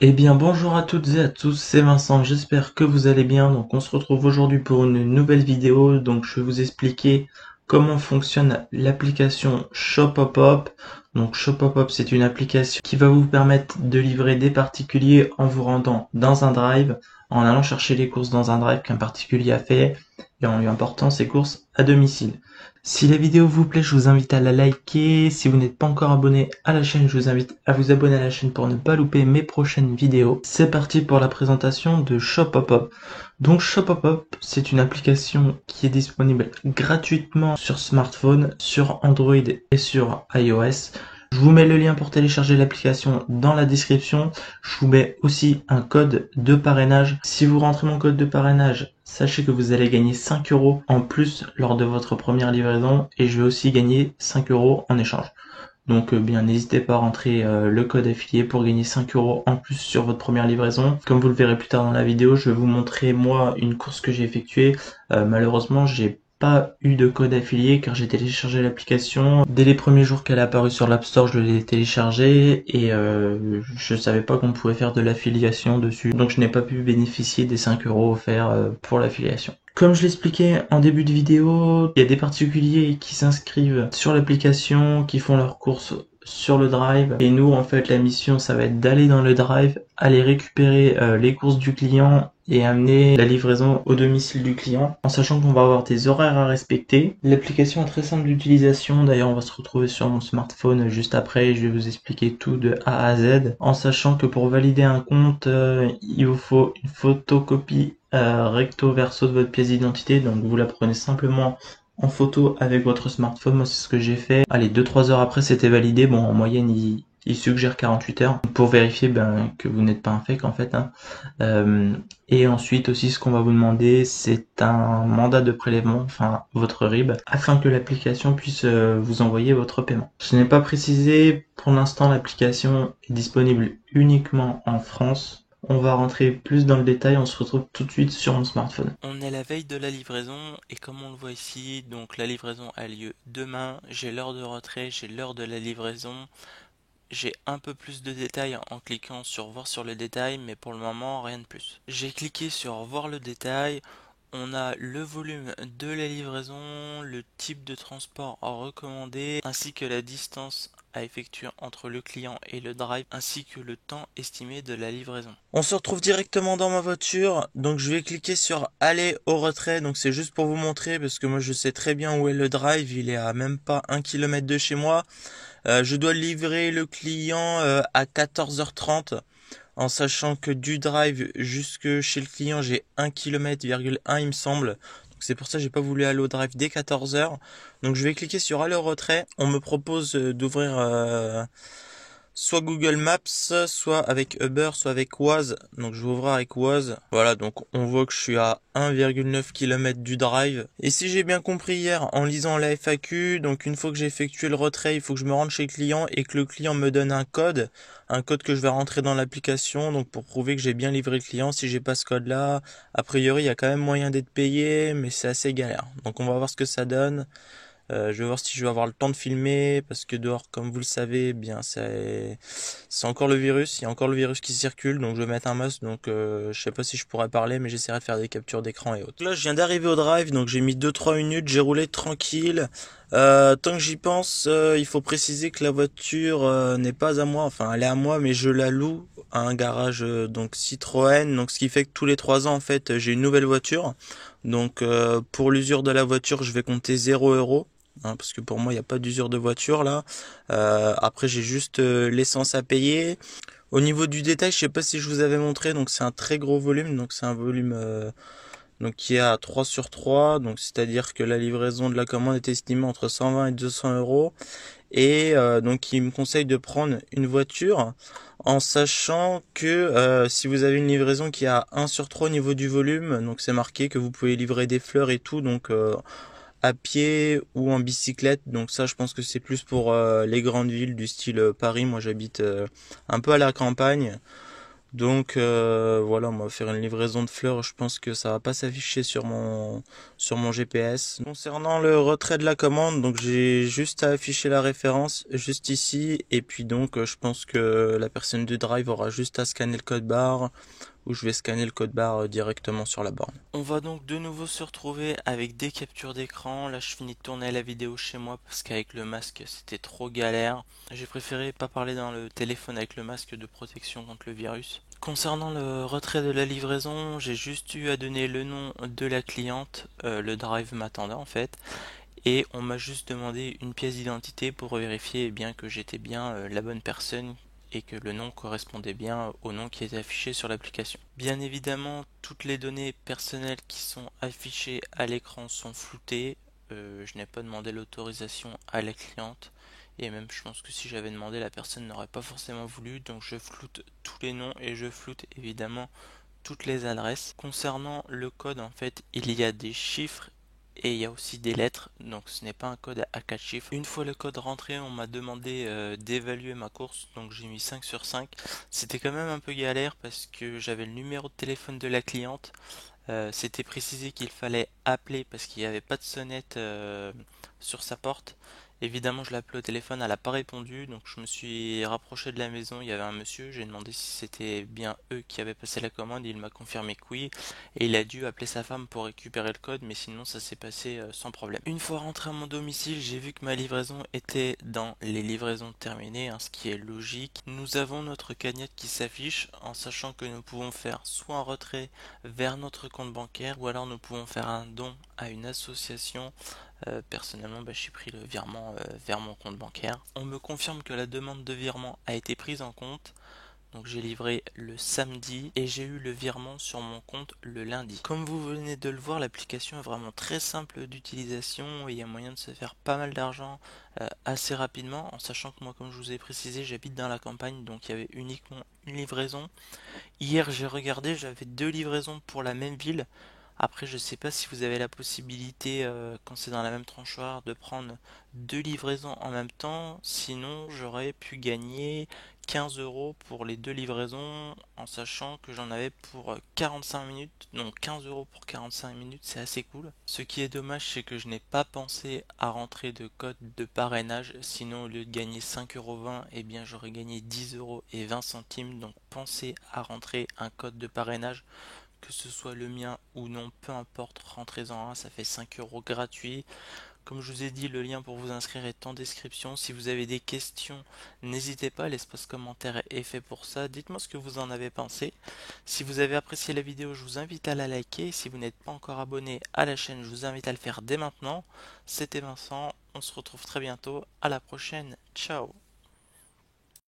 Eh bien bonjour à toutes et à tous, c'est Vincent, j'espère que vous allez bien. Donc on se retrouve aujourd'hui pour une nouvelle vidéo. Donc je vais vous expliquer comment fonctionne l'application Shopopop. Donc Shopopop, c'est une application qui va vous permettre de livrer des particuliers en vous rendant dans un drive, en allant chercher les courses dans un drive qu'un particulier a fait et en lui apportant ses courses à domicile. Si la vidéo vous plaît, je vous invite à la liker. Si vous n'êtes pas encore abonné à la chaîne, je vous invite à vous abonner à la chaîne pour ne pas louper mes prochaines vidéos. C'est parti pour la présentation de Shopopop. Donc Shopopop, c'est une application qui est disponible gratuitement sur smartphone, sur Android et sur iOS. Je vous mets le lien pour télécharger l'application dans la description. Je vous mets aussi un code de parrainage. Si vous rentrez mon code de parrainage, sachez que vous allez gagner 5 euros en plus lors de votre première livraison et je vais aussi gagner 5 euros en échange. Donc bien n'hésitez pas à rentrer le code affilié pour gagner 5 euros en plus sur votre première livraison. Comme vous le verrez plus tard dans la vidéo, je vais vous montrer moi une course que j'ai effectuée. Malheureusement, j'ai pas eu de code affilié car j'ai téléchargé l'application. Dès les premiers jours qu'elle est apparue sur l'App Store, je l'ai téléchargée et je savais pas qu'on pouvait faire de l'affiliation dessus. Donc je n'ai pas pu bénéficier des 5 euros offerts pour l'affiliation. Comme je l'expliquais en début de vidéo, il y a des particuliers qui s'inscrivent sur l'application, qui font leurs courses sur le drive. Et nous, en fait, la mission, ça va être d'aller dans le drive, aller récupérer les courses du client et amener la livraison au domicile du client, en sachant qu'on va avoir des horaires à respecter. L'application est très simple d'utilisation, d'ailleurs on va se retrouver sur mon smartphone juste après et je vais vous expliquer tout de A à Z, en sachant que pour valider un compte, il vous faut une photocopie recto verso de votre pièce d'identité, donc vous la prenez simplement en photo avec votre smartphone. Moi c'est ce que j'ai fait. Allez, 2-3 heures après c'était validé. Bon, en moyenne il suggère 48 heures pour vérifier que vous n'êtes pas un fake en fait, hein. Et ensuite aussi ce qu'on va vous demander, c'est un mandat de prélèvement, enfin votre RIB, afin que l'application puisse vous envoyer votre paiement. Je n'ai pas précisé, pour l'instant l'application est disponible uniquement en France. On va rentrer plus dans le détail, on se retrouve tout de suite sur mon smartphone. On est la veille de la livraison et comme on le voit ici, donc la livraison a lieu demain, j'ai l'heure de retrait, j'ai l'heure de la livraison. J'ai un peu plus de détails en cliquant sur voir sur le détail, mais pour le moment rien de plus. J'ai cliqué sur voir le détail. On a le volume de la livraison, le type de transport recommandé, ainsi que la distance à effectuer entre le client et le drive, ainsi que le temps estimé de la livraison. On se retrouve directement dans ma voiture, donc je vais cliquer sur aller au retrait, donc c'est juste pour vous montrer, parce que moi je sais très bien où est le drive, il est à même pas 1 km de chez moi. Je dois livrer le client à 14h30, en sachant que du drive jusque chez le client j'ai 1 km,1 il me semble. Donc c'est pour ça que j'ai pas voulu aller au drive dès 14h. Donc je vais cliquer sur aller au retrait. On me propose d'ouvrir soit Google Maps, soit avec Uber, soit avec Waze. Donc je vais ouvrir avec Waze. Voilà, donc on voit que je suis à 1,9 km du drive. Et si j'ai bien compris hier en lisant la FAQ, donc une fois que j'ai effectué le retrait, il faut que je me rende chez le client et que le client me donne un code que je vais rentrer dans l'application, donc pour prouver que j'ai bien livré le client. Si j'ai pas ce code-là, a priori il y a quand même moyen d'être payé, mais c'est assez galère. Donc on va voir ce que ça donne. Je vais voir si je vais avoir le temps de filmer parce que dehors, comme vous le savez, eh bien c'est encore le virus, il y a encore le virus qui circule, donc je vais mettre un masque. Donc je sais pas si je pourrais parler, mais j'essaierai de faire des captures d'écran et autres. Là, je viens d'arriver au drive, donc j'ai mis 2-3 minutes, j'ai roulé tranquille. Tant que j'y pense, il faut préciser que la voiture n'est pas à moi, enfin elle est à moi, mais je la loue à un garage donc Citroën, donc ce qui fait que tous les 3 ans en fait j'ai une nouvelle voiture. Donc pour l'usure de la voiture, je vais compter 0 euros. Hein, parce que pour moi il n'y a pas d'usure de voiture là. Après j'ai juste l'essence à payer. Au niveau du détail, je sais pas si je vous avais montré, donc c'est un très gros volume, donc c'est un volume donc qui est à 3 sur 3, donc c'est-à-dire que la livraison de la commande est estimée entre 120 et 200 euros. Et donc il me conseille de prendre une voiture en sachant que si vous avez une livraison qui a 1 sur 3 au niveau du volume, donc c'est marqué que vous pouvez livrer des fleurs et tout, donc à pied ou en bicyclette. Donc ça je pense que c'est plus pour les grandes villes du style Paris. Moi j'habite un peu à la campagne, Donc voilà, on va faire une livraison de fleurs. Je pense que ça va pas s'afficher sur mon GPS. Concernant le retrait de la commande, donc j'ai juste à afficher la référence juste ici, et puis donc je pense que la personne du drive aura juste à scanner le code barre, ou je vais scanner le code barre directement sur la borne. On va donc de nouveau se retrouver avec des captures d'écran. Là, je finis de tourner la vidéo chez moi parce qu'avec le masque, c'était trop galère. J'ai préféré pas parler dans le téléphone avec le masque de protection contre le virus. Concernant le retrait de la livraison, j'ai juste eu à donner le nom de la cliente, le drive m'attendait en fait, et on m'a juste demandé une pièce d'identité pour vérifier bien que j'étais bien la bonne personne et que le nom correspondait bien au nom qui était affiché sur l'application. Bien évidemment, toutes les données personnelles qui sont affichées à l'écran sont floutées. Je n'ai pas demandé l'autorisation à la cliente. Et même, je pense que si j'avais demandé, la personne n'aurait pas forcément voulu. Donc, je floute tous les noms et je floute évidemment toutes les adresses. Concernant le code, en fait, il y a des chiffres et il y a aussi des lettres, donc ce n'est pas un code à 4 chiffres. Une fois le code rentré, on m'a demandé d'évaluer ma course, donc j'ai mis 5 sur 5. C'était quand même un peu galère parce que j'avais le numéro de téléphone de la cliente. C'était précisé qu'il fallait appeler parce qu'il n'y avait pas de sonnette sur sa porte. Évidemment, je l'ai appelé au téléphone, elle n'a pas répondu, donc je me suis rapproché de la maison. Il y avait un monsieur, j'ai demandé si c'était bien eux qui avaient passé la commande. Il m'a confirmé que oui, et il a dû appeler sa femme pour récupérer le code, mais sinon ça s'est passé sans problème. Une fois rentré à mon domicile, j'ai vu que ma livraison était dans les livraisons terminées, hein, ce qui est logique. Nous avons notre cagnotte qui s'affiche en sachant que nous pouvons faire soit un retrait vers notre compte bancaire ou alors nous pouvons faire un don à une association. Personnellement, j'ai pris le virement vers mon compte bancaire. On me confirme que la demande de virement a été prise en compte. Donc j'ai livré le samedi et j'ai eu le virement sur mon compte le lundi. Comme vous venez de le voir, l'application est vraiment très simple d'utilisation et il y a moyen de se faire pas mal d'argent assez rapidement, en sachant que moi, comme je vous ai précisé, j'habite dans la campagne, donc il y avait uniquement une livraison. Hier j'ai regardé, j'avais 2 livraisons pour la même ville. Après, je sais pas si vous avez la possibilité, quand c'est dans la même tranche horaire, de prendre 2 livraisons en même temps. Sinon, j'aurais pu gagner 15 euros pour les 2 livraisons, en sachant que j'en avais pour 45 minutes. Donc 15 euros pour 45 minutes, c'est assez cool. Ce qui est dommage, c'est que je n'ai pas pensé à rentrer de code de parrainage. Sinon, au lieu de gagner 5,20 €, eh bien, j'aurais gagné 10 euros et 20 centimes. Donc, pensez à rentrer un code de parrainage, que ce soit le mien ou non, peu importe, rentrez-en un, ça fait 5 euros gratuits. Comme je vous ai dit, le lien pour vous inscrire est en description. Si vous avez des questions, n'hésitez pas, l'espace commentaire est fait pour ça. Dites-moi ce que vous en avez pensé. Si vous avez apprécié la vidéo, je vous invite à la liker. Si vous n'êtes pas encore abonné à la chaîne, je vous invite à le faire dès maintenant. C'était Vincent, on se retrouve très bientôt. À la prochaine, ciao.